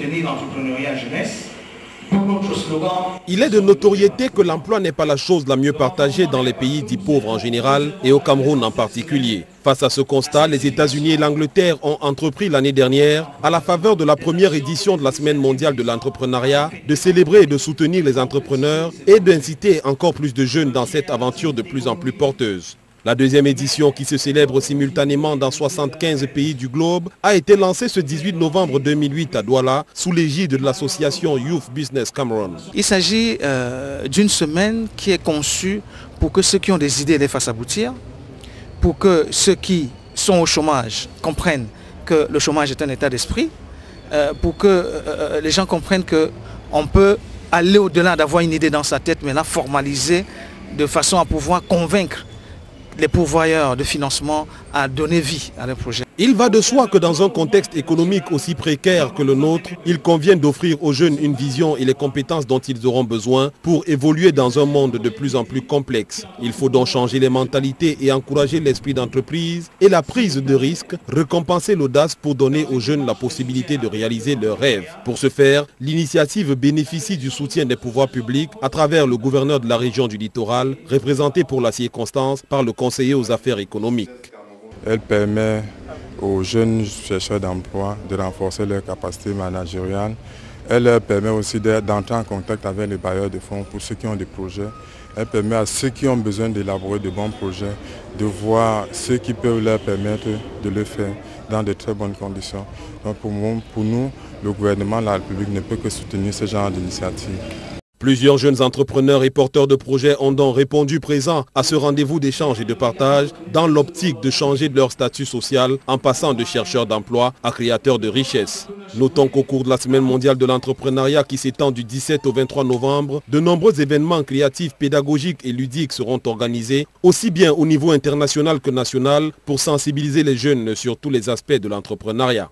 soutenir l'entrepreneuriat jeunesse. Notre slogan... Il est de notoriété que l'emploi n'est pas la chose la mieux partagée dans les pays dits pauvres en général et au Cameroun en particulier. Face à ce constat, les États-Unis et l'Angleterre ont entrepris l'année dernière, à la faveur de la première édition de la Semaine mondiale de l'entrepreneuriat, de célébrer et de soutenir les entrepreneurs et d'inciter encore plus de jeunes dans cette aventure de plus en plus porteuse. La deuxième édition, qui se célèbre simultanément dans 75 pays du globe, a été lancée ce 18 novembre 2008 à Douala, sous l'égide de l'association Youth Business Cameroun. Il s'agit d'une semaine qui est conçue pour que ceux qui ont des idées les fassent aboutir, pour que ceux qui sont au chômage comprennent que le chômage est un état d'esprit, pour que les gens comprennent qu'on peut aller au-delà d'avoir une idée dans sa tête, mais la formaliser de façon à pouvoir convaincre les pourvoyeurs de financement à donner vie à leur projet. Il va de soi que dans un contexte économique aussi précaire que le nôtre, il convient d'offrir aux jeunes une vision et les compétences dont ils auront besoin pour évoluer dans un monde de plus en plus complexe. Il faut donc changer les mentalités et encourager l'esprit d'entreprise et la prise de risque, récompenser l'audace pour donner aux jeunes la possibilité de réaliser leurs rêves. Pour ce faire, l'initiative bénéficie du soutien des pouvoirs publics à travers le gouverneur de la région du littoral, représenté pour la circonstance par le conseiller aux affaires économiques. Elle permet aux jeunes chercheurs d'emploi de renforcer leurs capacités managériales. Elle leur permet aussi d'entrer en contact avec les bailleurs de fonds pour ceux qui ont des projets. Elle permet à ceux qui ont besoin d'élaborer de bons projets de voir ceux qui peuvent leur permettre de le faire dans de très bonnes conditions. Donc pour nous, le gouvernement de la République ne peut que soutenir ce genre d'initiative. Plusieurs jeunes entrepreneurs et porteurs de projets ont donc répondu présents à ce rendez-vous d'échange et de partage dans l'optique de changer de leur statut social en passant de chercheurs d'emploi à créateurs de richesses. Notons qu'au cours de la Semaine mondiale de l'entrepreneuriat qui s'étend du 17 au 23 novembre, de nombreux événements créatifs, pédagogiques et ludiques seront organisés, aussi bien au niveau international que national, pour sensibiliser les jeunes sur tous les aspects de l'entrepreneuriat.